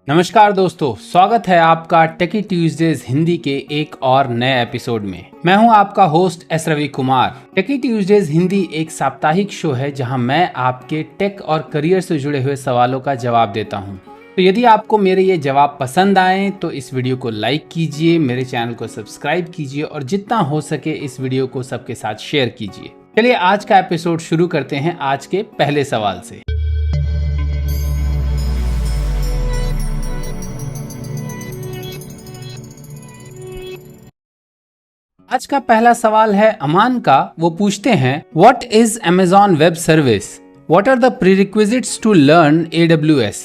नमस्कार दोस्तों, स्वागत है आपका टेकी ट्यूजडेज हिंदी के एक और नए एपिसोड में। मैं हूं आपका होस्ट एस रवि कुमार। टेकी ट्यूजडेज हिंदी एक साप्ताहिक शो है जहां मैं आपके टेक और करियर से जुड़े हुए सवालों का जवाब देता हूं। तो यदि आपको मेरे ये जवाब पसंद आए तो इस वीडियो को लाइक कीजिए, मेरे चैनल को सब्सक्राइब कीजिए और जितना हो सके इस वीडियो को सबके साथ शेयर कीजिए। चलिए आज का एपिसोड शुरू करते हैं आज के पहले सवाल से। आज का पहला सवाल है अमान का। वो पूछते हैं, what is Amazon web service? What are the prerequisites to learn AWS?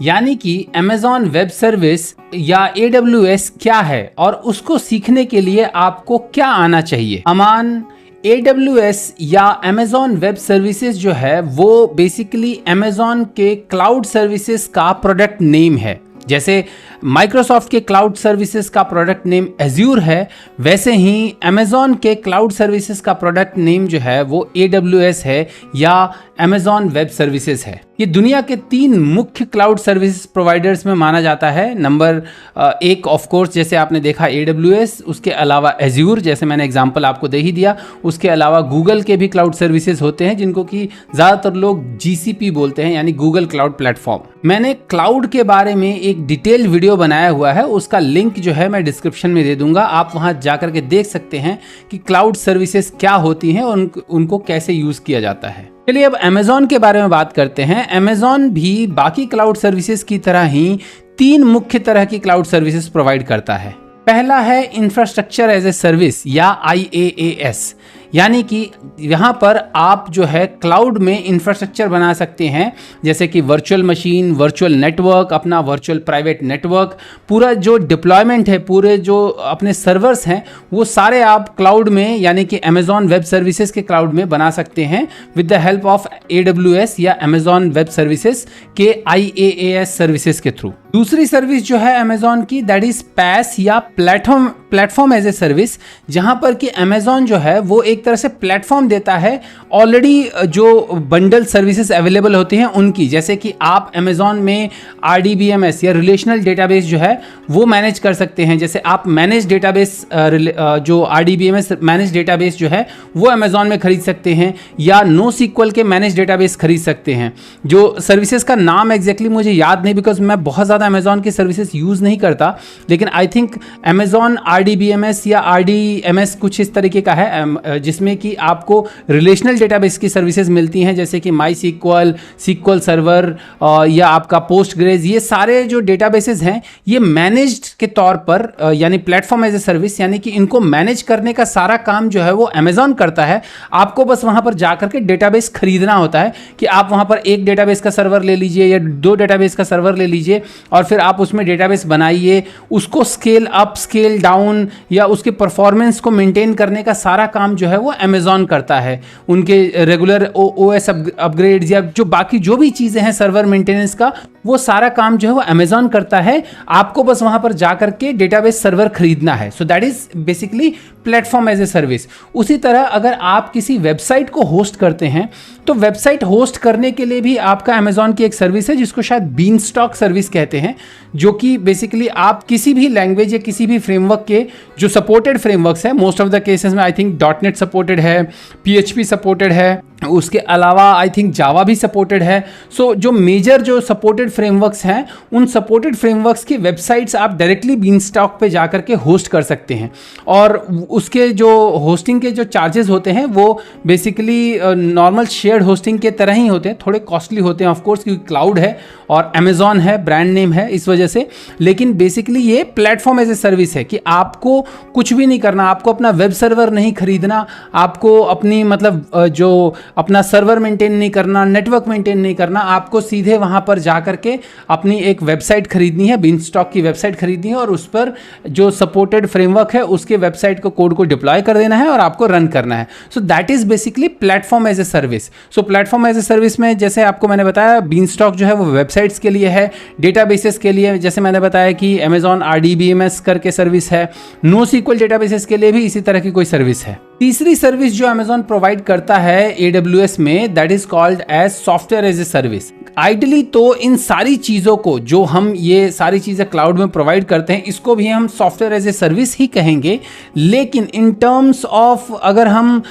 यानी कि Amazon वेब सर्विस या AWS क्या है और उसको सीखने के लिए आपको क्या आना चाहिए। अमान, AWS या Amazon वेब सर्विसेज जो है वो बेसिकली Amazon के क्लाउड सर्विसेज का प्रोडक्ट नेम है। जैसे माइक्रोसॉफ्ट के क्लाउड सर्विसेज का प्रोडक्ट नेम Azure है, वैसे ही Amazon के क्लाउड सर्विसेज का प्रोडक्ट नेम जो है वो AWS है या Amazon वेब सर्विसेज है। ये दुनिया के 3 मुख्य क्लाउड सर्विसेज प्रोवाइडर्स में माना जाता है। नंबर 1 ऑफ कोर्स जैसे आपने देखा AWS, उसके अलावा Azure जैसे मैंने एग्जांपल आपको दे ही दिया। उसके अलावा गूगल के भी क्लाउड सर्विसेज होते हैं जिनको कि ज़्यादातर लोग GCP बोलते हैं, यानी गूगल क्लाउड प्लेटफॉर्म। मैंने क्लाउड के बारे में एक डिटेल वीडियो बनाया हुआ है, उसका लिंक जो है मैं डिस्क्रिप्शन में दे दूंगा। आप वहां जाकर के देख सकते हैं कि क्लाउड सर्विसेज क्या होती हैं और उनको कैसे यूज किया जाता है। चलिए अब Amazon के बारे में बात करते हैं। Amazon भी बाकी क्लाउड सर्विसेज की तरह ही 3 मुख्य तरह की क्लाउड सर्विसेज प्रोवाइड करता है। पहला है इंफ्रास्ट्रक्चर एज ए सर्विस या IaaS, यानी कि यहाँ पर आप जो है क्लाउड में इंफ्रास्ट्रक्चर बना सकते हैं, जैसे कि वर्चुअल मशीन, वर्चुअल नेटवर्क, अपना वर्चुअल प्राइवेट नेटवर्क, पूरा जो डिप्लॉयमेंट है, पूरे जो अपने सर्वर्स हैं वो सारे आप क्लाउड में यानी कि Amazon वेब सर्विसेज के क्लाउड में बना सकते हैं with the help of AWS या Amazon वेब सर्विसेज के IaaS सर्विसेज के थ्रू। दूसरी सर्विस जो है Amazon की, दैट इज PaaS या प्लेटफॉर्म एज ए सर्विस, जहां पर कि Amazon जो है वो एक तरह से प्लेटफॉर्म देता है ऑलरेडी जो बंडल सर्विसेज अवेलेबल होती हैं उनकी। जैसे कि आप Amazon में RDBMS या रिलेशनल डेटाबेस जो है वो मैनेज कर सकते हैं। जैसे आप मैनेज डेटाबेस जो RDBMS मैनेज डेटाबेस जो है वो Amazon में खरीद सकते हैं, या NoSQL के मैनेज डेटाबेस खरीद सकते हैं। जो सर्विसेज का नाम एग्जैक्टली मुझे याद नहीं, बिकॉज मैं बहुत ज़्यादा Amazon की सर्विसेज यूज़ नहीं करता, लेकिन आई थिंक Amazon RDBMS या RDMS कुछ इस तरीके का है जिसमें कि आपको रिलेशनल डेटाबेस की सर्विसेज मिलती हैं, जैसे कि MySQL, SQL सर्वर या आपका पोस्टग्रेज। ये सारे जो डेटाबेसेस हैं ये मैनेज्ड के तौर पर यानी प्लेटफॉर्म एज ए सर्विस, यानी कि इनको मैनेज करने का सारा काम जो है वो Amazon करता है। आपको बस वहां पर जाकर के डेटाबेस खरीदना होता है कि आप वहां पर एक डेटाबेस का सर्वर ले लीजिए या 2 डेटाबेस का सर्वर ले लीजिए और फिर आप उसमें डेटाबेस बनाइए, उसको स्केल अप, स्केल डाउन या उसके परफॉर्मेंस को मेंटेन करने का सारा काम जो है वो Amazon करता है। उनके रेगुलर OS अपग्रेड्स या जो बाकी जो भी चीज़ें हैं सर्वर मेंटेनेंस का, वो सारा काम जो है वो Amazon करता है। आपको बस वहां पर जाकर के डेटाबेस सर्वर खरीदना है। So that is basically platform as a service. उसी तरह अगर आप किसी वेबसाइट को होस्ट करते हैं तो वेबसाइट होस्ट करने के लिए भी आपका Amazon की एक सर्विस है जिसको शायद बीनस्टॉक सर्विस कहते हैं, जो कि बेसिकली आप किसी भी लैंग्वेज या किसी भी फ्रेमवर्क के जो सपोर्टेड फ्रेमवर्क्स हैं, मोस्ट ऑफ द केसेस में आई थिंक .NET सपोर्टेड है, PHP सपोर्टेड है, उसके अलावा आई थिंक जावा भी सपोर्टेड है। सो जो मेजर जो सपोर्टेड फ्रेमवर्क्स हैं उन सपोर्टेड फ्रेमवर्क्स की वेबसाइट्स आप डायरेक्टली बीनस्टॉक पे जाकर के होस्ट कर सकते हैं, और उसके जो होस्टिंग के जो चार्जेस होते हैं वो बेसिकली नॉर्मल शेयर्ड होस्टिंग के तरह ही होते हैं। थोड़े कॉस्टली होते हैं ऑफ कोर्स, क्योंकि क्लाउड है और Amazon है, ब्रांड नेम है, इस वजह से। लेकिन बेसिकली ये प्लेटफॉर्म एज ए सर्विस है कि आपको कुछ भी नहीं करना, आपको अपना वेब सर्वर नहीं खरीदना, आपको अपनी मतलब जो अपना सर्वर मेंटेन नहीं करना, नेटवर्क मेंटेन नहीं करना, आपको सीधे वहां पर जाकर के अपनी एक वेबसाइट खरीदनी है, बीनस्टॉक की वेबसाइट खरीदनी है और उस पर जो सपोर्टेड फ्रेमवर्क है उसके वेबसाइट को कोड को डिप्लॉय कर देना है और आपको रन करना है। So that is basically platform as a service. So platform as a service में जैसे आपको मैंने बताया, बीनस्टॉक जो है वो वेबसाइट्स के लिए है, डेटाबेसेस के लिए जैसे मैंने बताया कि Amazon RDBMS करके सर्विस है, NoSQL डेटाबेसेस के लिए भी इसी तरह की कोई सर्विस है। तीसरी सर्विस जो Amazon प्रोवाइड करता है AWS में, that is called as software as a service. Ideally तो इन सारी चीज़ों को जो हम ये सारी चीज़ें क्लाउड में प्रोवाइड करते हैं, इसको भी हम सॉफ्टवेयर एज ए सर्विस ही कहेंगे। लेकिन इन टर्म्स ऑफ अगर हम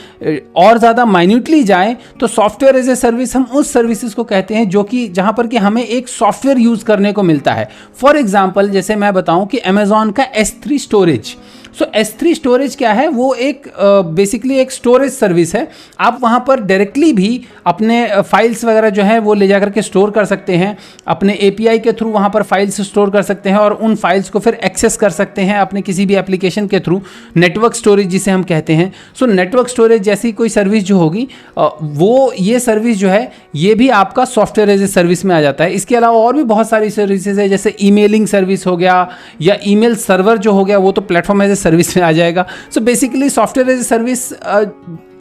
और ज़्यादा माइन्यूटली जाएं तो सॉफ्टवेयर एज ए सर्विस हम उस सर्विसेज को कहते हैं जो कि जहाँ पर कि हमें एक सॉफ्टवेयर यूज़ करने को मिलता है। फॉर एग्जाम्पल जैसे मैं बताऊँ कि Amazon का S3 स्टोरेज। सो S3 स्टोरेज क्या है, वो एक बेसिकली एक स्टोरेज सर्विस है। आप वहाँ पर डायरेक्टली भी अपने फाइल्स वगैरह जो है वो ले जाकर के स्टोर कर सकते हैं, अपने API के थ्रू वहाँ पर फाइल्स स्टोर कर सकते हैं और उन फाइल्स को फिर एक्सेस कर सकते हैं अपने किसी भी एप्लीकेशन के थ्रू, नेटवर्क स्टोरेज जिसे हम कहते हैं। सो नेटवर्क स्टोरेज जैसी कोई सर्विस जो होगी वो ये सर्विस जो है ये भी आपका सॉफ्टवेयर एज ए सर्विस में आ जाता है। इसके अलावा और भी बहुत सारी सर्विसेज है, जैसे ईमेलिंग सर्विस हो गया या ईमेल सर्वर जो हो गया, वो तो प्लेटफॉर्म एज ए सर्विस में आ जाएगा। So basically software as a service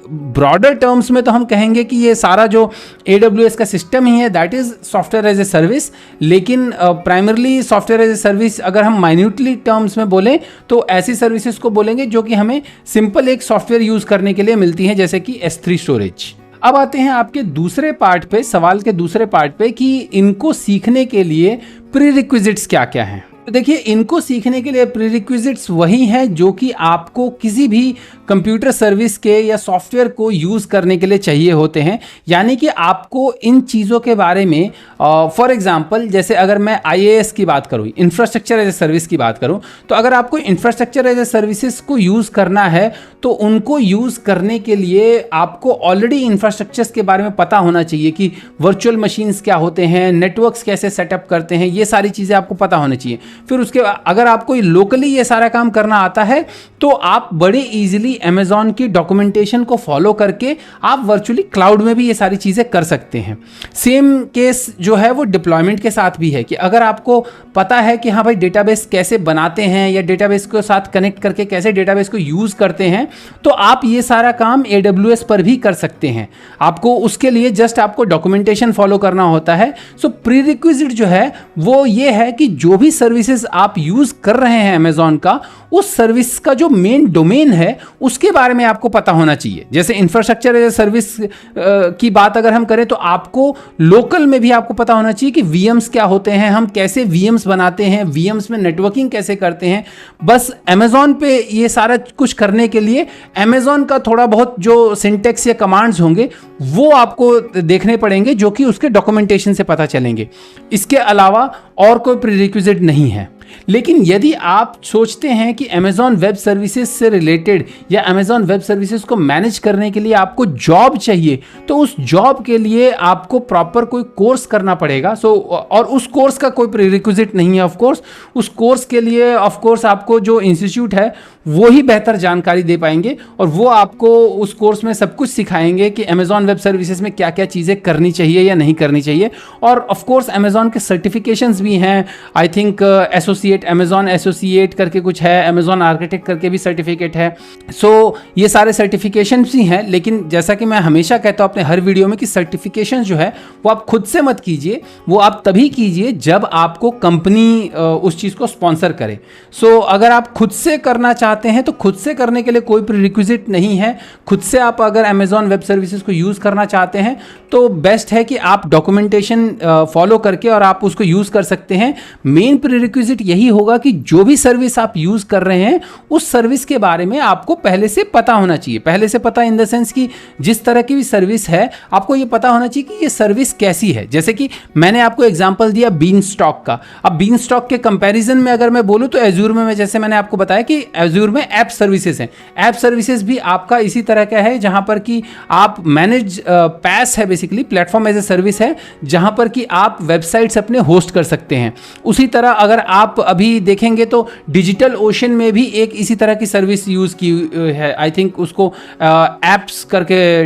broader terms में तो हम कहेंगे कि ये सारा जो AWS का सिस्टम ही है that is software as a service. लेकिन primarily software as a service अगर हम माइन्यूटली टर्म्स में बोलें तो ऐसी सर्विसेज को बोलेंगे जो कि हमें सिंपल एक सॉफ्टवेयर यूज करने के लिए मिलती हैं, जैसे कि S3 स्टोरेज। अब आते हैं आपके दूसरे पार्ट पे, सवाल के दूसरे पार्ट पे कि इनको सीखने के लिए प्रीरिक्विजिट्स क्या क्या हैं। तो देखिए, इनको सीखने के लिए प्रीरिक्विजिट्स वही हैं जो कि आपको किसी भी कंप्यूटर सर्विस के या सॉफ्टवेयर को यूज़ करने के लिए चाहिए होते हैं। यानी कि आपको इन चीज़ों के बारे में फॉर एग्जांपल जैसे अगर मैं IaaS की बात करूँ, इंफ्रास्ट्रक्चर एज ए सर्विस की बात करूँ, तो अगर आपको इंफ्रास्ट्रक्चर एज ए सर्विसेज को यूज़ करना है तो उनको यूज़ करने के लिए आपको ऑलरेडी इंफ्रास्ट्रक्चर्स के बारे में पता होना चाहिए कि वर्चुअल मशीन्स क्या होते हैं, नेटवर्क्स कैसे सेटअप करते हैं, ये सारी चीज़ें आपको पता होनी चाहिए। फिर उसके अगर आपको लोकली ये सारा काम करना आता है तो आप बड़े इजीली Amazon की डॉक्यूमेंटेशन को फॉलो करके आप वर्चुअली क्लाउड में भी ये सारी चीज़ें कर सकते हैं। सेम केस जो है वो डिप्लॉयमेंट के साथ भी है कि अगर आपको पता है कि हाँ भाई डेटाबेस कैसे बनाते हैं या डेटाबेस के साथ कनेक्ट करके कैसे डेटाबेस को यूज़ करते हैं, तो आप ये सारा काम AWS पर भी कर सकते हैं। आपको उसके लिए जस्ट आपको डॉक्यूमेंटेशन फॉलो करना होता है। सो प्रीरिक्विजिट जो है वो ये है कि जो भी सर्विसेज आप यूज़ कर रहे हैं Amazon का, उस सर्विस का जो मेन डोमेन है उसके बारे में आपको पता होना चाहिए। जैसे इंफ्रास्ट्रक्चर एज ए सर्विस की बात अगर हम करें तो आपको लोकल में भी आपको पता होना चाहिए कि VMs क्या होते हैं, हम कैसे VMs बनाते हैं, VMs में नेटवर्किंग कैसे करते हैं। बस Amazon पे ये सारा कुछ करने के लिए Amazon का थोड़ा बहुत जो सिंटेक्स या कमांड्स होंगे वो आपको देखने पड़ेंगे जो कि उसके डॉक्यूमेंटेशन से पता चलेंगे। इसके अलावा और कोई प्रीरिक्विजिट नहीं है। लेकिन यदि आप सोचते हैं कि Amazon वेब सर्विसेज से रिलेटेड या Amazon वेब सर्विसेज को मैनेज करने के लिए आपको जॉब चाहिए, तो उस जॉब के लिए आपको प्रॉपर कोई कोर्स करना पड़ेगा। और उस कोर्स का कोई प्रीरिक्विजिट नहीं है ऑफ कोर्स। उस कोर्स के लिए ऑफ कोर्स आपको जो इंस्टीट्यूट है वो ही बेहतर जानकारी दे पाएंगे और वो आपको उस कोर्स में सब कुछ सिखाएंगे कि Amazon वेब सर्विसेज में क्या क्या चीज़ें करनी चाहिए या नहीं करनी चाहिए। और ऑफ कोर्स Amazon के सर्टिफिकेशंस भी हैं। I think associate, Amazon associate करके कुछ है, Amazon आर्किटेक्ट करके भी सर्टिफिकेट है। सो ये सारे सर्टिफिकेशंस भी हैं। लेकिन जैसा कि मैं हमेशा कहता हूँ अपने हर वीडियो में कि सर्टिफिकेशन जो है वो आप खुद से मत कीजिए, वो आप तभी कीजिए जब आपको कंपनी उस चीज़ को स्पॉन्सर करे। सो अगर आप खुद से करना चाहते हैं तो खुद से करने के लिए कोई प्रीरिक्विजिट नहीं है। खुद से आप अगर Amazon वेब सर्विसेज को यूज़ करना चाहते हैं तो बेस्ट है कि आप डॉक्यूमेंटेशन फॉलो करके और आप उसको यूज़ कर सकते हैं। मेन प्रीरिक्विजिट यही होगा कि जो भी सर्विस आप यूज़ कर रहे हैं उस सर्विस के बारे में आपको पहले से पता होना चाहिए। पहले से पता इन द सेंस कि जिस तरह की भी सर्विस है आपको ये पता होना चाहिए कि ये सर्विस कैसी है। जैसे कि मैंने आपको एग्जांपल दिया बीनस्टॉक का। अब बीनस्टॉक के कंपैरिजन में अगर मैं बोलूँ तो एज्योर में जैसे मैंने आपको बताया कि एज्योर में ऐप सर्विसेज हैं। ऐप सर्विसेज भी आपका इसी तरह का है जहां पर कि आप मैनेज पैस है, basically platform as a service है जहां पर कि आप वेबसाइट्स अपने होस्ट कर सकते हैं। उसी तरह अगर आप अभी देखेंगे तो डिजिटल ओशन में भी एक इसी तरह की सर्विस यूज की है। आई थिंक उसको एप्स करके,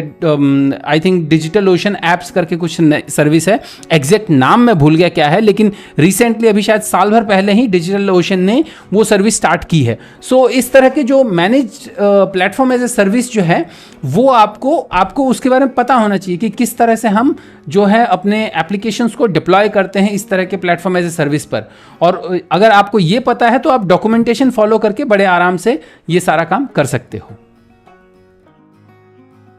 I think digital ocean apps करके कुछ सर्विस है, एग्जैक्ट नाम मैं भूल गया क्या है, लेकिन रिसेंटली अभी शायद साल भर पहले ही डिजिटल ओशन ने वो सर्विस स्टार्ट की है। सो इस तरह के जो manage platform as a service जो है वो आपको उसके बारे में पता होना चाहिए कि किस तरह से हम जो है अपने एप्लीकेशंस को डिप्लॉय करते हैं इस तरह के प्लेटफॉर्म एज ए सर्विस पर। और अगर आपको ये पता है तो आप डॉक्यूमेंटेशन फॉलो करके बड़े आराम से ये सारा काम कर सकते हो।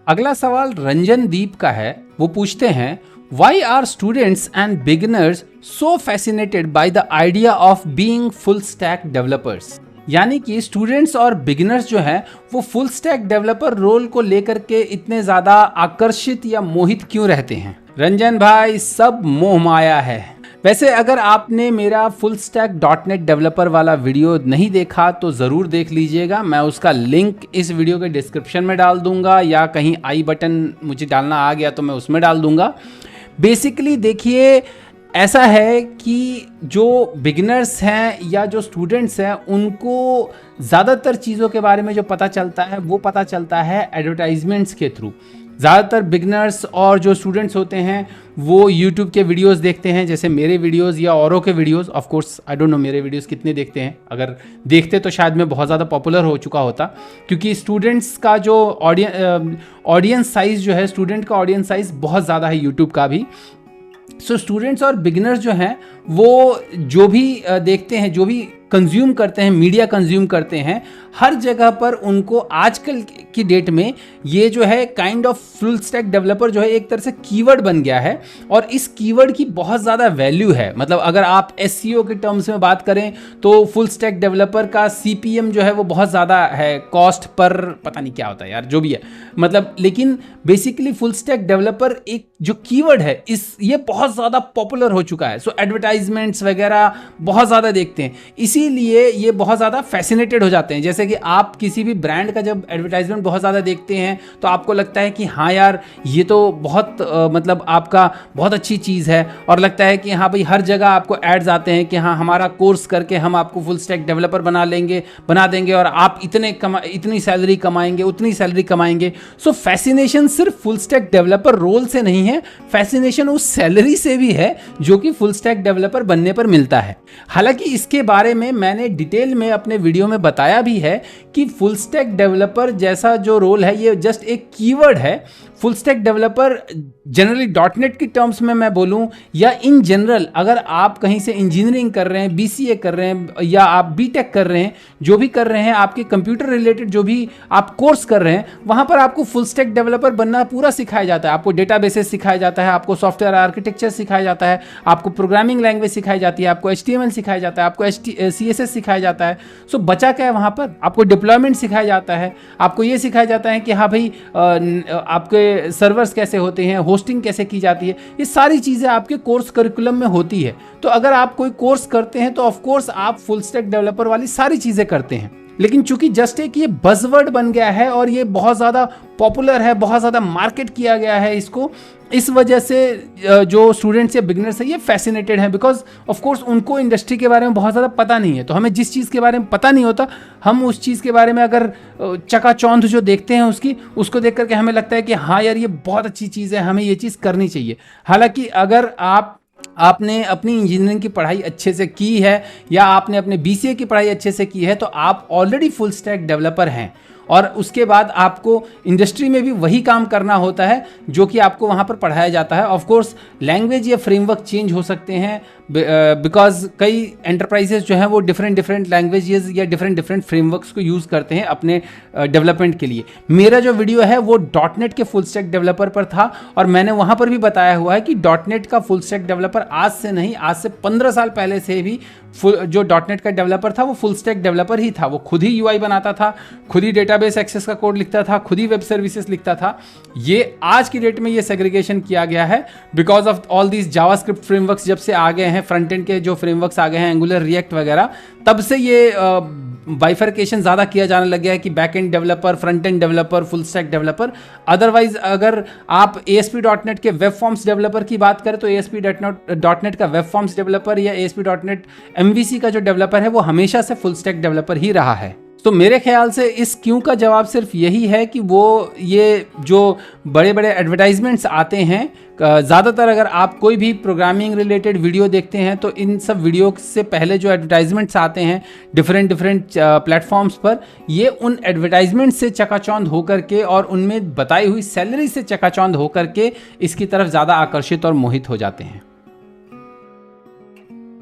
अगला सवाल रंजन दीप का है। वो पूछते हैं why are students and beginners so fascinated by the idea of being full stack developers. यानी कि स्टूडेंट्स और बिगिनर्स जो हैं वो फुल स्टैक डेवलपर रोल को लेकर के इतने ज्यादा आकर्षित या मोहित क्यों रहते हैं? रंजन भाई, सब मोह माया है। वैसे अगर आपने मेरा फुल स्टैक .NET डेवलपर वाला वीडियो नहीं देखा तो ज़रूर देख लीजिएगा। मैं उसका लिंक इस वीडियो के डिस्क्रिप्शन में डाल दूंगा, या कहीं आई बटन मुझे डालना आ गया तो मैं उसमें डाल दूंगा। बेसिकली देखिए, ऐसा है कि जो बिगिनर्स हैं या जो स्टूडेंट्स हैं उनको ज़्यादातर चीज़ों के बारे में जो पता चलता है वो पता चलता है एडवर्टाइजमेंट्स के थ्रू। ज़्यादातर बिगनर्स और जो स्टूडेंट्स होते हैं वो यूट्यूब के वीडियोस देखते हैं, जैसे मेरे वीडियोस या औरों के videos. Of course I don't know मेरे वीडियोस कितने देखते हैं, अगर देखते तो शायद मैं बहुत ज़्यादा पॉपुलर हो चुका होता, क्योंकि स्टूडेंट्स का जो ऑडियंस साइज़ जो है, स्टूडेंट का ऑडियंस साइज़ बहुत ज़्यादा है यूट्यूब का भी। सो स्टूडेंट्स और बिगिनर्स जो हैं वो जो भी देखते हैं, जो भी कंज्यूम करते हैं, मीडिया कंज्यूम करते हैं, हर जगह पर उनको आजकल की डेट में ये जो है kind of full stack developer जो है एक तरह से कीवर्ड बन गया है, और इस कीवर्ड की बहुत ज़्यादा वैल्यू है। मतलब अगर आप SEO के टर्म्स में बात करें तो फुल स्टैक डेवलपर का CPM जो है वो बहुत ज़्यादा है, कॉस्ट पर पता नहीं क्या होता है यार, जो भी है मतलब। लेकिन बेसिकली फुल स्टैक डेवलपर एक जो कीवर्ड है ये बहुत ज़्यादा पॉपुलर हो चुका है। सो एडवर्टाइजमेंट्स वगैरह बहुत ज़्यादा देखते हैं, इसीलिए ये बहुत ज़्यादा फैसिनेटेड हो जाते हैं। जैसे कि आप किसी भी ब्रांड का जब एडवर्टाइजमेंट बहुत ज़्यादा देखते हैं तो आपको लगता है कि हाँ यार ये तो बहुत मतलब आपका बहुत अच्छी चीज़ है, और लगता है कि हाँ भाई हर जगह आपको एड्स आते हैं कि हाँ हमारा कोर्स करके हम आपको फुल स्टैक डेवलपर बना देंगे और आप इतनी सैलरी कमाएंगे, उतनी सैलरी कमाएंगे। सो फैसिनेशन सिर्फ फुल स्टैक डेवलपर रोल से नहीं है, फैसिनेशन उस सैलरी से भी है जो कि फुल स्टैक डेवलपर बनने पर मिलता है। हालांकि इसके बारे में मैंने डिटेल में अपने वीडियो में बताया भी है कि फुल स्टैक डेवलपर जैसा जो रोल है ये जस्ट एक कीवर्ड है। Full stack developer generally .NET की टर्म्स में मैं बोलूं, या इन जनरल अगर आप कहीं से इंजीनियरिंग कर रहे हैं, BCA कर रहे हैं, या आप BTech कर रहे हैं, जो भी कर रहे हैं, आपके कंप्यूटर रिलेटेड जो भी आप कोर्स कर रहे हैं, वहां पर आपको फुल स्टैक डेवलपर बनना पूरा सिखाया जाता है। आपको डेटाबेसेस सिखाया जाता है, आपको सॉफ्टवेयर आर्किटेक्चर सिखाया जाता है, आपको प्रोग्रामिंग लैंग्वेज सिखाई जाती है, आपको HTML सिखाया जाता है, आपको CSS सिखाया जाता है। सो बचा क्या है वहाँ पर? आपको डिप्लॉयमेंट सिखाया जाता है, आपको ये सिखाया जाता है कि हाँ भाई आपके सर्वर्स कैसे होते हैं, होस्टिंग कैसे की जाती है। ये सारी चीज़ें आपके कोर्स करिकुलम में होती है। तो अगर आप कोई कोर्स करते हैं तो ऑफ कोर्स आप फुल स्टैक डेवलपर वाली सारी चीज़ें करते हैं। लेकिन चूंकि जस्ट एक ये बज़वर्ड बन गया है और ये बहुत ज़्यादा पॉपुलर है, बहुत ज़्यादा मार्केट किया गया है इसको, इस वजह से जो स्टूडेंट्स या बिगनर्स है ये फैसिनेटेड हैं, बिकॉज ऑफ कोर्स उनको इंडस्ट्री के बारे में बहुत ज़्यादा पता नहीं है। तो हमें जिस चीज़ के बारे में पता नहीं होता, हम उस चीज़ के बारे में अगर चकाचौंध जो देखते हैं उसको देख करके हमें लगता है कि हाँ यार ये बहुत अच्छी चीज़ है, हमें ये चीज़ करनी चाहिए। हालांकि अगर आपने अपनी इंजीनियरिंग की पढ़ाई अच्छे से की है, या आपने अपने BCA की पढ़ाई अच्छे से की है, तो आप ऑलरेडी फुल स्टैक डेवलपर हैं, और उसके बाद आपको इंडस्ट्री में भी वही काम करना होता है जो कि आपको वहाँ पर पढ़ाया जाता है। ऑफ कोर्स लैंग्वेज या फ्रेमवर्क चेंज हो सकते हैं, बिकॉज कई एंटरप्राइजेस जो हैं वो डिफरेंट लैंग्वेजेस या डिफरेंट फ्रेमवर्क्स को यूज़ करते हैं अपने डेवलपमेंट के लिए। मेरा जो वीडियो है वो .NET के फुल स्टैक डेवलपर पर था, और मैंने वहाँ पर भी बताया हुआ है कि .NET का फुल स्टैक डेवलपर आज से नहीं, आज से 15 साल पहले से भी जो .NET का डेवलपर था वो फुल स्टैक डेवलपर ही था। वो खुद ही UI बनाता था, खुद ही डेटाबेस एक्सेस का कोड लिखता था, खुद ही वेब सर्विसेज लिखता था। ये आज की डेट में ये सेग्रीगेशन किया गया है because of all these JavaScript frameworks जब से आ गए हैं, फ्रंट एंड के जो फ्रेमवर्क्स आ गए हैं, एंगुलर, रिएक्ट वगैरह, तब से ये बाइफर्केशन ज़्यादा किया जाने लग गया है कि back end developer, front end developer, full stack developer. Otherwise अगर आप ASP.NET के वेब फॉर्म्स डेवलपर की बात करें तो ASP.NET का वेब फॉर्म्स डेवलपर या ASP.NET MVC का जो डेवलपर है वो हमेशा से फुल स्टैक डेवलपर ही रहा है। तो मेरे ख्याल से इस क्यों का जवाब सिर्फ यही है कि ये जो बड़े बड़े एडवर्टाइजमेंट्स आते हैं, ज़्यादातर अगर आप कोई भी प्रोग्रामिंग रिलेटेड वीडियो देखते हैं तो इन सब वीडियो से पहले जो एडवर्टाइजमेंट्स आते हैं डिफरेंट प्लेटफॉर्म्स पर, ये उन एडवर्टाइजमेंट से चकाचौंध होकर के और उनमें बताई हुई सैलरी से चकाचौंध होकर के इसकी तरफ ज़्यादा आकर्षित और मोहित हो जाते हैं।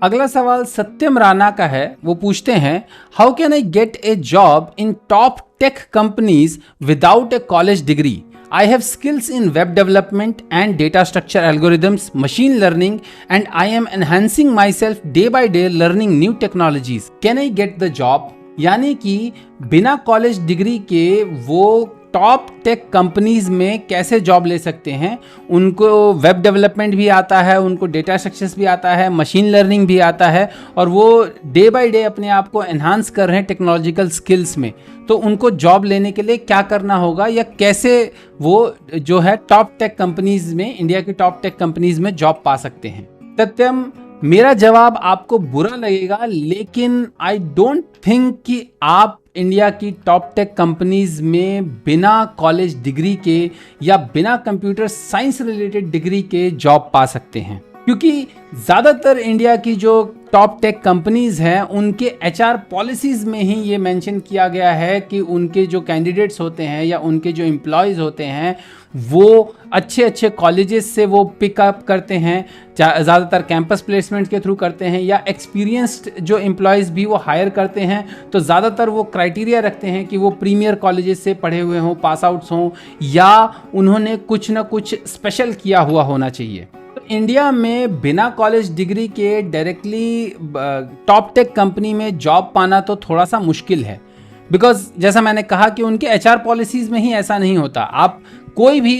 अगला सवाल सत्यम राणा का है। वो पूछते हैं, how can I get A job in top tech companies without A college degree? I have skills in web development and data structure algorithms, machine learning, and I am enhancing myself day by day learning new technologies. Can I get the job? यानी कि बिना college degree के वो top tech companies में कैसे job ले सकते हैं। उनको वेब डेवलपमेंट भी आता है, उनको डेटा स्ट्रक्चर्स भी आता है, मशीन लर्निंग भी आता है, और वो डे बाय डे अपने आप को एनहांस कर रहे हैं टेक्नोलॉजिकल स्किल्स में। तो उनको जॉब लेने के लिए क्या करना होगा, या कैसे वो जो है टॉप टेक कंपनीज में, इंडिया की टॉप टेक कंपनीज में जॉब पा सकते हैं। सत्यम, मेरा जवाब आपको बुरा लगेगा, लेकिन आई डोंट थिंक कि आप इंडिया की टॉप टेक कंपनीज में बिना कॉलेज डिग्री के या बिना कंप्यूटर साइंस रिलेटेड डिग्री के जॉब पा सकते हैं, क्योंकि ज़्यादातर इंडिया की जो टॉप टेक कंपनीज हैं उनके एचआर पॉलिसीज़ में ही ये मेंशन किया गया है कि उनके जो कैंडिडेट्स होते हैं या उनके जो एम्प्लॉयज़ होते हैं वो अच्छे अच्छे कॉलेजेस से वो पिकअप करते हैं, ज़्यादातर कैंपस प्लेसमेंट के थ्रू करते हैं, या एक्सपीरियंस्ड जो एम्प्लॉयज़ भी वो हायर करते हैं। तो ज़्यादातर वो क्राइटेरिया रखते हैं कि वो प्रीमियर कॉलेजेस से पढ़े हुए हों, पास आउट्स हों, या उन्होंने कुछ ना कुछ स्पेशल किया हुआ होना चाहिए। इंडिया में बिना कॉलेज डिग्री के डायरेक्टली टॉप टेक कंपनी में जॉब पाना तो थोड़ा सा मुश्किल है, बिकॉज जैसा मैंने कहा कि उनके एचआर पॉलिसीज़ में ही ऐसा नहीं होता। आप कोई भी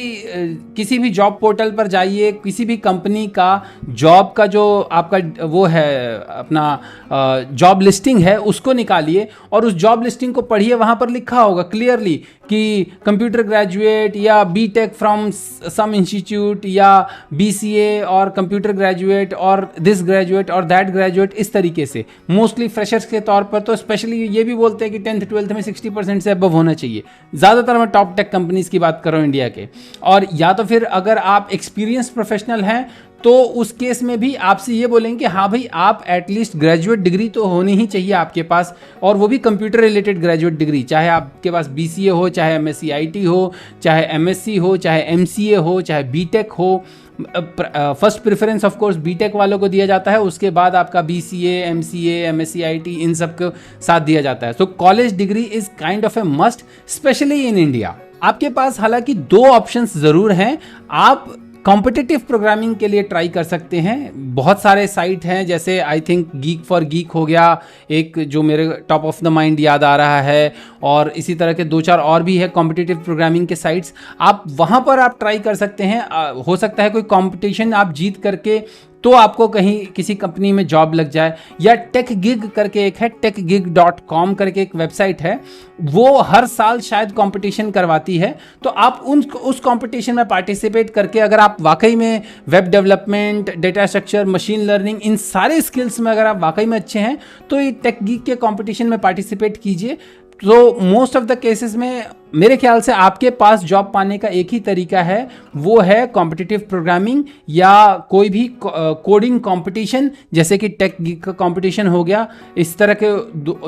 किसी भी जॉब पोर्टल पर जाइए, किसी भी कंपनी का जॉब का जो आपका वो है अपना जॉब लिस्टिंग है उसको निकालिए और उस जॉब लिस्टिंग को पढ़िए। वहाँ पर लिखा होगा क्लियरली कि कंप्यूटर ग्रेजुएट या बीटेक फ्रॉम सम इंस्टीट्यूट या बीसीए और कंप्यूटर ग्रेजुएट और दिस ग्रेजुएट और दैट ग्रेजुएट, इस तरीके से। मोस्टली फ्रेशर्स के तौर पर तो स्पेशली ये भी बोलते हैं कि 10th 12th में 60% से अबव होना चाहिए। ज़्यादातर मैं टॉप टेक कंपनीज की बात कर रहा हूँ इंडिया के। और या तो फिर अगर आप एक्सपीरियंस प्रोफेशनल हैं तो उस केस में भी आपसे ये बोलेंगे कि हाँ भाई, आप एटलीस्ट ग्रेजुएट डिग्री तो होनी ही चाहिए आपके पास, और वो भी कंप्यूटर रिलेटेड ग्रेजुएट डिग्री। चाहे आपके पास बीसीए हो, चाहे एमएससी आईटी हो, चाहे एमएससी हो, चाहे एमसीए हो, चाहे बीटेक हो। First preference of course BTech वालों को दिया जाता है, उसके बाद आपका बीसीए, एमसीए, एमएससी आईटी, इन सब के साथ दिया जाता है। So college degree is kind of a must, specially in India. आपके पास हालांकि दो ऑप्शंस ज़रूर हैं। आप कॉम्पिटिटिव प्रोग्रामिंग के लिए ट्राई कर सकते हैं। बहुत सारे साइट हैं, जैसे I think geek for geek हो गया एक, जो मेरे टॉप ऑफ द माइंड याद आ रहा है, और इसी तरह के 2-4 और भी है कॉम्पिटिटिव प्रोग्रामिंग के साइट्स। आप वहाँ पर आप ट्राई कर सकते हैं। हो सकता है कोई कंपटीशन आप जीत करके तो आपको कहीं किसी कंपनी में जॉब लग जाए। या टेक गिग करके एक है, techgig.com करके एक वेबसाइट है, वो हर साल शायद कंपटीशन करवाती है। तो आप उस कंपटीशन में पार्टिसिपेट करके अगर आप वाकई में web development, data structure, machine learning, इन सारे स्किल्स में अगर आप वाकई में अच्छे हैं तो ये टेक गिग के कंपटीशन में पार्टिसिपेट कीजिए। तो मोस्ट ऑफ द केसेस में मेरे ख्याल से आपके पास जॉब पाने का एक ही तरीका है, वो है कॉम्पिटिटिव प्रोग्रामिंग या कोई भी कोडिंग कंपटीशन, जैसे कि टेक गिग का कंपटीशन हो गया। इस तरह के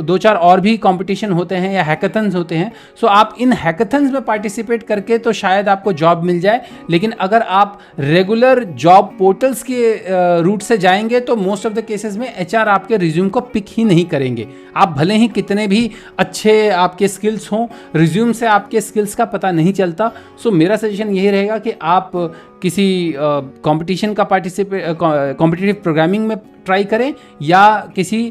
2-4 और भी कंपटीशन होते हैं या हैकाथन्स होते हैं। सो आप इन हैकाथन्स में पार्टिसिपेट करके तो शायद आपको जॉब मिल जाए। लेकिन अगर आप रेगुलर जॉब पोर्टल्स के रूट से जाएंगे तो मोस्ट ऑफ द केसेस में एचआर आपके रिज्यूम को पिक ही नहीं करेंगे। आप भले ही कितने भी अच्छे आपके स्किल्स हों, रिज्यूम से आपके स्किल्स का पता नहीं चलता। सो मेरा सजेशन यही रहेगा कि आप किसी कंपटीशन का कॉम्पिटिटिव प्रोग्रामिंग में ट्राई करें या किसी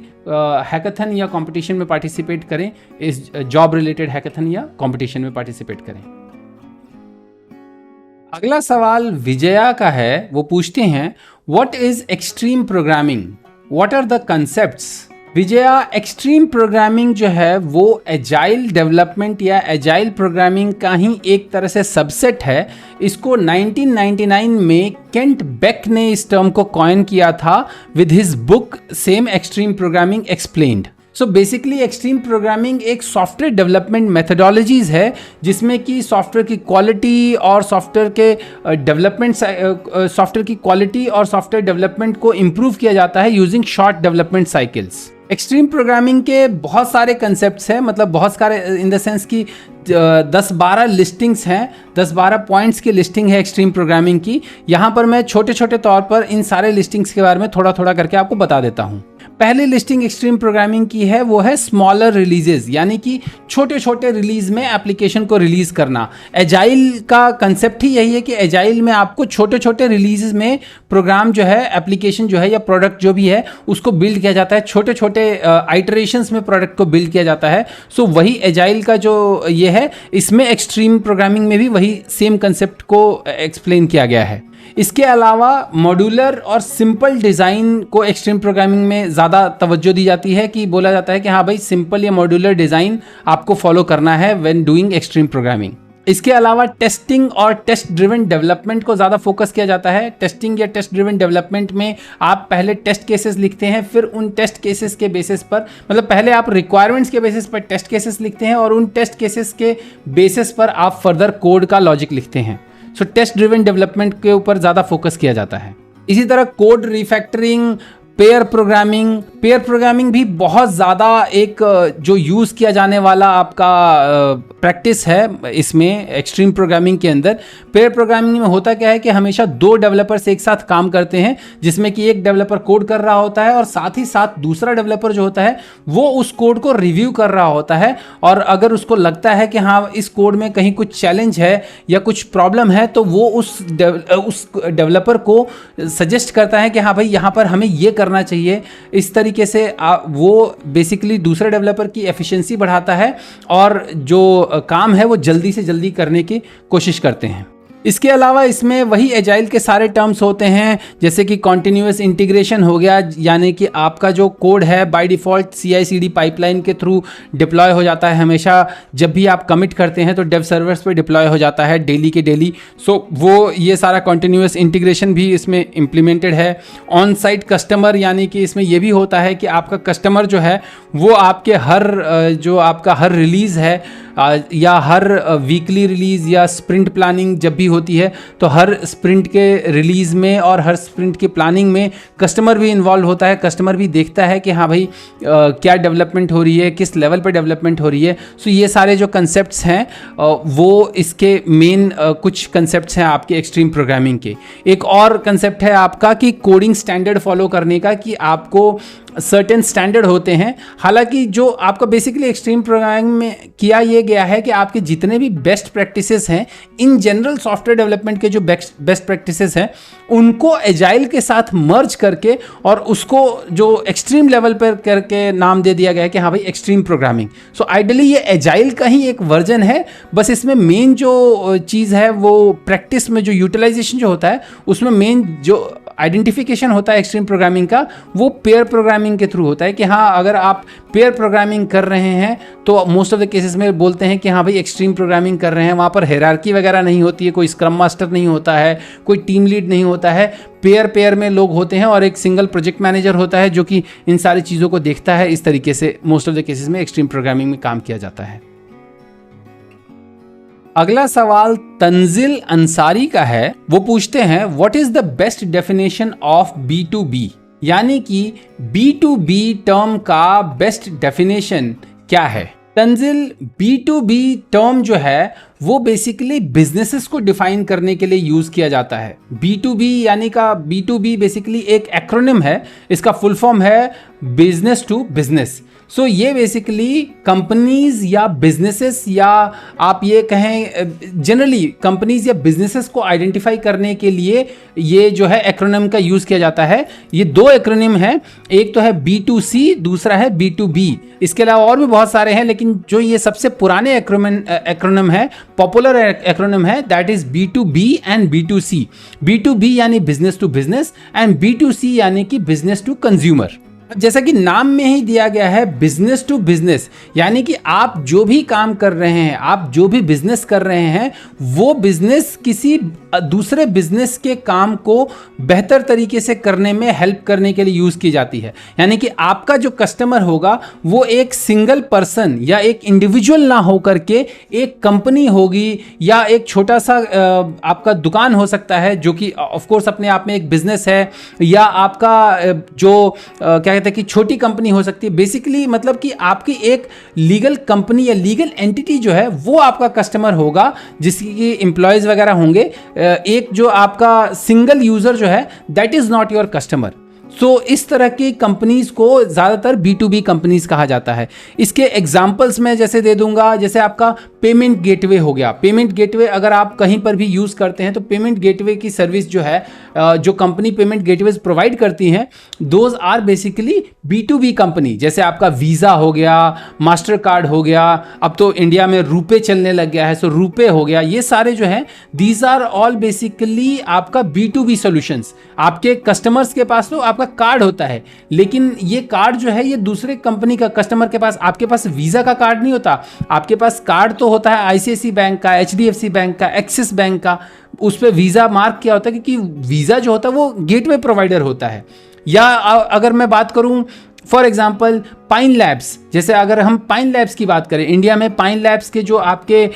हैकाथन या कंपटीशन में पार्टिसिपेट करें, इस जॉब रिलेटेड हैकाथन या कंपटीशन में पार्टिसिपेट करें। अगला सवाल विजया का है। वो पूछते हैं, what is extreme programming, what are the concepts. Vijaya, extreme programming जो है वो एजाइल डेवलपमेंट या एजाइल प्रोग्रामिंग का ही एक तरह से सबसेट है। इसको 1999 में केंट बेक ने इस टर्म को कॉइन किया था with his book same extreme programming explained. So basically extreme programming एक सॉफ्टवेयर डेवलपमेंट मेथडोलॉजीज है जिसमें कि सॉफ्टवेयर की क्वालिटी और सॉफ्टवेयर के डेवलपमेंट सॉफ्टवेयर की क्वालिटी और सॉफ्टवेयर डेवलपमेंट को इम्प्रूव किया जाता है using short development cycles. Extreme programming के बहुत सारे कंसेप्ट्स हैं, मतलब बहुत सारे इन द सेंस कि 10-12 लिस्टिंग्स हैं, 10-12 पॉइंट्स की लिस्टिंग है एक्सट्रीम प्रोग्रामिंग की। यहाँ पर मैं छोटे छोटे तौर पर इन सारे लिस्टिंग्स के बारे में थोड़ा थोड़ा करके आपको बता देता हूँ। पहली लिस्टिंग एक्सट्रीम प्रोग्रामिंग की है वो है स्मॉलर रिलीजेस, यानी कि छोटे छोटे रिलीज में एप्लीकेशन को रिलीज करना। एजाइल का कंसेप्ट ही यही है कि एजाइल में आपको छोटे छोटे रिलीजेस में प्रोग्राम जो है, एप्लीकेशन जो है या प्रोडक्ट जो भी है उसको बिल्ड किया जाता है, छोटे छोटे आइटरेशंस में प्रोडक्ट को बिल्ड किया जाता है। सो वही एजाइल का जो ये है, इसमें एक्सट्रीम प्रोग्रामिंग में भी वही सेम कंसेप्ट को एक्सप्लेन किया गया है। इसके अलावा मॉड्यूलर और सिंपल डिज़ाइन को एक्सट्रीम प्रोग्रामिंग में ज़्यादा तवज्जो दी जाती है, कि बोला जाता है कि हाँ भाई सिंपल या मॉड्यूलर डिज़ाइन आपको फॉलो करना है व्हेन डूइंग एक्सट्रीम प्रोग्रामिंग। इसके अलावा टेस्टिंग और टेस्ट ड्रिवन डेवलपमेंट को ज़्यादा फोकस किया जाता है। टेस्टिंग या टेस्ट ड्रिवन डेवलपमेंट में आप पहले टेस्ट केसेस लिखते हैं, फिर उन टेस्ट केसेस के बेसिस पर, मतलब पहले आप रिक्वायरमेंट्स के बेसिस पर टेस्ट केसेस लिखते हैं और उन टेस्ट केसेस के बेसिस पर आप फर्दर कोड का लॉजिक लिखते हैं। सो टेस्ट ड्रिवन डेवलपमेंट के ऊपर ज़्यादा फोकस किया जाता है। इसी तरह कोड रिफैक्टरिंग, पेयर प्रोग्रामिंग भी बहुत ज़्यादा एक जो यूज़ किया जाने वाला आपका प्रैक्टिस है इसमें एक्सट्रीम प्रोग्रामिंग के अंदर। पेयर प्रोग्रामिंग में होता क्या है कि हमेशा दो डेवलपर्स एक साथ काम करते हैं, जिसमें कि एक डेवलपर कोड कर रहा होता है और साथ ही साथ दूसरा डेवलपर जो होता है वो उस कोड को रिव्यू कर रहा होता है, और अगर उसको लगता है कि हाँ इस कोड में कहीं कुछ चैलेंज है या कुछ प्रॉब्लम है तो वो उस डेवलपर को सजेस्ट करता है कि हाँ भाई यहाँ पर हमें ये करना चाहिए। इस तरीके से वो बेसिकली दूसरे डेवलपर की एफिशिएंसी बढ़ाता है और जो काम है वो जल्दी से जल्दी करने की कोशिश करते हैं। इसके अलावा इसमें वही एजाइल के सारे टर्म्स होते हैं, जैसे कि कॉन्टिन्यूअस इंटीग्रेशन हो गया, यानी कि आपका जो कोड है बाय डिफ़ॉल्ट CI/CD पाइपलाइन के थ्रू डिप्लॉय हो जाता है। हमेशा जब भी आप कमिट करते हैं तो डेव सर्वर्स पे डिप्लॉय हो जाता है डेली के डेली। सो वो ये सारा कॉन्टिन्यूअस इंटीग्रेशन भी इसमें इम्प्लीमेंटेड है। ऑन साइट कस्टमर, यानी कि इसमें ये भी होता है कि आपका कस्टमर जो है वो आपके हर रिलीज़ है या हर वीकली रिलीज़ या स्प्रिंट प्लानिंग जब भी होती है तो हर स्प्रिंट के रिलीज़ में और हर स्प्रिंट की प्लानिंग में कस्टमर भी इन्वॉल्व होता है। कस्टमर भी देखता है कि हाँ भाई क्या डेवलपमेंट हो रही है, किस लेवल पे डेवलपमेंट हो रही है। सो ये सारे जो कंसेप्ट्स हैं वो इसके मेन कुछ कंसेप्ट्स हैं आपके एक्सट्रीम प्रोग्रामिंग के। एक और कंसेप्ट है आपका कि कोडिंग स्टैंडर्ड फॉलो करने का, कि आपको सर्टेन स्टैंडर्ड होते हैं। हालांकि जो आपका बेसिकली एक्सट्रीम प्रोग्रामिंग में किया ये गया है कि आपके जितने भी बेस्ट प्रैक्टिसेस हैं इन जनरल सॉफ्टवेयर डेवलपमेंट के, जो बेस्ट प्रैक्टिसेस हैं उनको एजाइल के साथ मर्ज करके और उसको जो एक्सट्रीम लेवल पर करके नाम दे दिया गया है कि हाँ भाई एक्सट्रीम प्रोग्रामिंग। सो आइडियली ये एजाइल का ही एक वर्जन है, बस इसमें मेन जो चीज़ है वो प्रैक्टिस में जो यूटिलाइजेशन जो होता है उसमें मेन जो आइडेंटिफिकेशन होता है एक्सट्रीम प्रोग्रामिंग का वो पेयर प्रोग्रामिंग के थ्रू होता है। कि हाँ अगर आप पेयर प्रोग्रामिंग कर रहे हैं तो मोस्ट ऑफ द केसेस में बोलते हैं कि हाँ भाई एक्सट्रीम प्रोग्रामिंग कर रहे हैं। वहाँ पर हायरार्की वगैरह नहीं होती है, कोई स्क्रम मास्टर नहीं होता है, कोई टीम लीड नहीं होता है। पेयर में लोग होते हैं और एक सिंगल प्रोजेक्ट मैनेजर होता है जो कि इन सारी चीज़ों को देखता है। इस तरीके से मोस्ट ऑफ द केसेस में एक्सट्रीम प्रोग्रामिंग में काम किया जाता है। अगला सवाल तंजिल अंसारी का है। वो पूछते हैं what is the best definition of B2B, यानी कि B2B टर्म का बेस्ट डेफिनेशन क्या है। तंजिल, B2B टर्म जो है वो बेसिकली बिजनेसेस को डिफाइन करने के लिए यूज किया जाता है। B2B यानी का B2B बेसिकली एक एक्रोनिम है, इसका फुल फॉर्म है बिजनेस टू बिजनेस। सो ये बेसिकली कंपनीज या बिजनेसेस या आप ये कहें जनरली कंपनीज या बिजनेसेस को आइडेंटिफाई करने के लिए ये जो है एक्रोनिम का यूज़ किया जाता है। ये दो एक्रोनिम है, एक तो है B2C, दूसरा है B2B। इसके अलावा और भी बहुत सारे हैं, लेकिन जो ये सबसे पुराने एक्रोनिम है, पॉपुलर एक्रोनिम है, that is B2B and B2C। B2B यानी business to business and B2C यानी कि बिजनेस टू कंज्यूमर। जैसा कि नाम में ही दिया गया है बिजनेस टू बिजनेस, यानी कि आप जो भी काम कर रहे हैं, आप जो भी बिजनेस कर रहे हैं, वो बिजनेस किसी दूसरे बिजनेस के काम को बेहतर तरीके से करने में हेल्प करने के लिए यूज़ की जाती है। यानी कि आपका जो कस्टमर होगा वो एक सिंगल पर्सन या एक इंडिविजुअल ना हो करके एक कंपनी होगी या एक छोटा सा आपका दुकान हो सकता है जो कि ऑफ कोर्स अपने आप में एक बिजनेस है, या आपका जो क्या कहते हैं कि छोटी कंपनी हो सकती है। बेसिकली मतलब कि आपकी एक लीगल कंपनी या लीगल एंटिटी जो है वो आपका कस्टमर होगा, जिसकी एम्प्लॉयज वगैरह होंगे। एक जो आपका सिंगल यूजर जो है that is not your customer. So इस तरह की कंपनीज को ज़्यादातर B2B कंपनीज कहा जाता है। इसके एग्जांपल्स मैं जैसे दे दूंगा, जैसे आपका पेमेंट गेटवे हो गया। पेमेंट गेटवे अगर आप कहीं पर भी यूज़ करते हैं तो पेमेंट गेटवे की सर्विस जो है, जो कंपनी पेमेंट गेटवेज प्रोवाइड करती हैं, those are basically B2B company. जैसे आपका वीज़ा हो गया, मास्टर कार्ड हो गया, अब तो इंडिया में रुपे चलने लग गया है, सो रुपे हो गया, ये सारे जो हैं दीज आर ऑल बेसिकली आपका B2B सॉल्यूशंस। आपके कस्टमर्स के पास तो आपका कार्ड होता है, लेकिन ये कार्ड जो है ये दूसरे कंपनी का कस्टमर के पास, आपके पास वीज़ा का कार्ड नहीं होता। आपके पास कार्ड तो होता है ICICI बैंक का, HDFC बैंक का, एक्सिस बैंक का, उस पर वीज़ा मार्क किया होता है क्योंकि वीज़ा जो होता है वो गेटवे प्रोवाइडर होता है। या अगर मैं बात करूं फॉर एग्जाम्पल पाइन लैब्स, जैसे अगर हम पाइन लैब्स की बात करें, इंडिया में पाइन लैब्स के जो आपके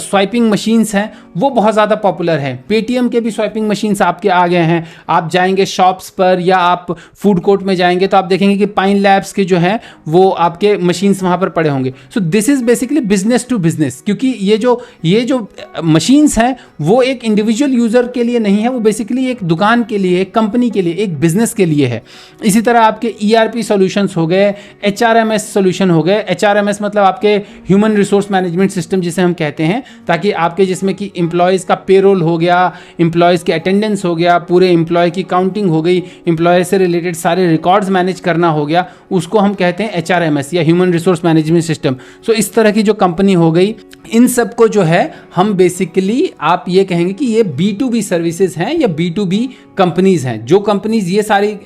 स्वाइपिंग मशीन्स हैं वो बहुत ज़्यादा पॉपुलर हैं। पेटीएम के भी स्वाइपिंग मशीन्स आपके आ गए हैं। आप जाएंगे शॉप्स पर या आप फूड कोर्ट में जाएंगे तो आप देखेंगे कि पाइन लैब्स के जो हैं वो आपके मशीन्स वहाँ पर पड़े होंगे। So this is basically business to business, क्योंकि ये जो मशीन्स हैं वो एक इंडिविजुअल यूज़र के लिए नहीं है, वो बेसिकली एक दुकान के लिए, एक कंपनी के लिए, एक बिजनेस के लिए है। इसी तरह आपके ERP सॉल्यूशंस हो गए, HRMS सॉल्यूशन हो गए। HRMS मतलब आपके ह्यूमन रिसोर्स मैनेजमेंट सिस्टम जिसे हम कहते हैं, ताकि आपके जिसमें कि एम्प्लॉयज़ का पेरोल हो गया, एम्प्लॉयज़ के अटेंडेंस हो गया, पूरे एम्प्लॉय की काउंटिंग हो गई, एम्प्लॉय से रिलेटेड सारे रिकॉर्ड्स मैनेज करना हो गया, उसको हम कहते हैं HRMS या ह्यूमन रिसोर्स मैनेजमेंट सिस्टम। सो इस तरह की जो कंपनी हो गई, इन सब को जो है हम बेसिकली आप ये कहेंगे कि ये B2B सर्विसेज हैं या B2B कंपनीज हैं। जो कंपनीज ये सारी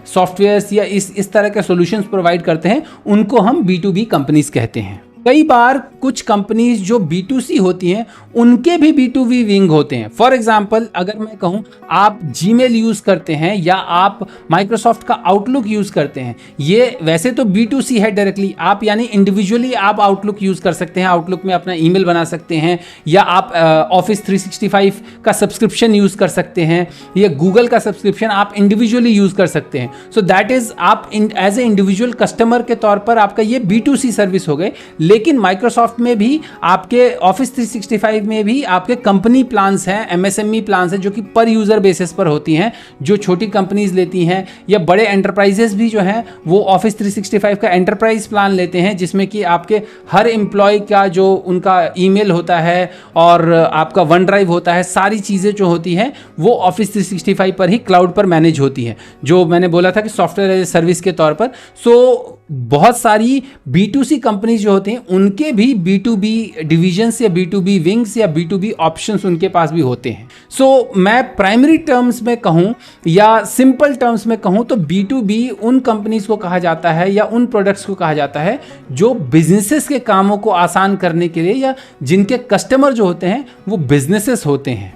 सॉफ्टवेयर्स या इस तरह के सॉल्यूशंस प्रोवाइड करते हैं उनको हम B2B कंपनीज कहते हैं। कई बार कुछ कंपनीज जो B2C होती हैं उनके भी B2B विंग होते हैं। फॉर एग्जांपल अगर मैं कहूं आप Gmail यूज़ करते हैं या आप माइक्रोसॉफ्ट का आउटलुक यूज़ करते हैं, ये वैसे तो B2C है डायरेक्टली, आप यानी इंडिविजुअली आप आउटलुक यूज़ कर सकते हैं, आउटलुक में अपना ईमेल बना सकते हैं, या आप ऑफिस 365 का सब्सक्रिप्शन यूज़ कर सकते हैं, या गूगल का सब्सक्रिप्शन आप इंडिविजुअली यूज़ कर सकते हैं। सो दैट इज़ आप एज ए इंडिविजुअल कस्टमर के तौर पर आपका ये B2C सर्विस हो गए। लेकिन माइक्रोसॉफ्ट में भी, आपके ऑफिस 365 में भी आपके कंपनी प्लान्स हैं, MSME प्लान्स हैं, जो कि पर यूज़र बेसिस पर होती हैं, जो छोटी कंपनीज लेती हैं, या बड़े एंटरप्राइजेस भी जो हैं वो ऑफिस 365 का एंटरप्राइज प्लान लेते हैं, जिसमें कि आपके हर एम्प्लॉय का जो उनका ईमेल होता है और आपका वन ड्राइव होता है, सारी चीज़ें जो होती हैं वो ऑफिस 365 पर ही क्लाउड पर मैनेज होती हैं, जो मैंने बोला था कि सॉफ्टवेयर एज ए सर्विस के तौर पर। सो बहुत सारी B2C कंपनीज जो होते हैं उनके भी B2B डिविजन्स या B2B विंग्स या B2B ऑप्शंस उनके पास भी होते हैं। सो मैं प्राइमरी टर्म्स में कहूं या सिंपल टर्म्स में कहूं तो B2B उन कंपनीज को कहा जाता है या उन प्रोडक्ट्स को कहा जाता है जो बिजनेसेस के कामों को आसान करने के लिए, या जिनके कस्टमर जो होते हैं वो बिजनेसेस होते हैं।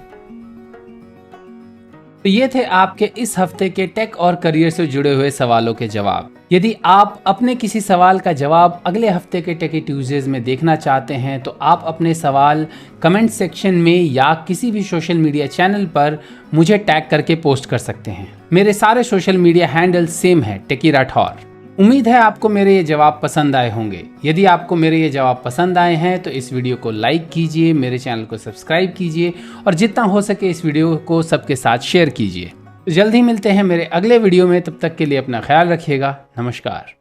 तो ये थे आपके इस हफ्ते के टेक और करियर से जुड़े हुए सवालों के जवाब। यदि आप अपने किसी सवाल का जवाब अगले हफ्ते के टेकी ट्यूजडेज में देखना चाहते हैं तो आप अपने सवाल कमेंट सेक्शन में या किसी भी सोशल मीडिया चैनल पर मुझे टैग करके पोस्ट कर सकते हैं। मेरे सारे सोशल मीडिया हैंडल सेम है, टेकी राठौर। उम्मीद है आपको मेरे ये जवाब पसंद आए होंगे। यदि आपको मेरे ये जवाब पसंद आए हैं तो इस वीडियो को लाइक कीजिए, मेरे चैनल को सब्सक्राइब कीजिए और जितना हो सके इस वीडियो को सबके साथ शेयर कीजिए। जल्द ही मिलते हैं मेरे अगले वीडियो में, तब तक के लिए अपना ख्याल रखिएगा। नमस्कार।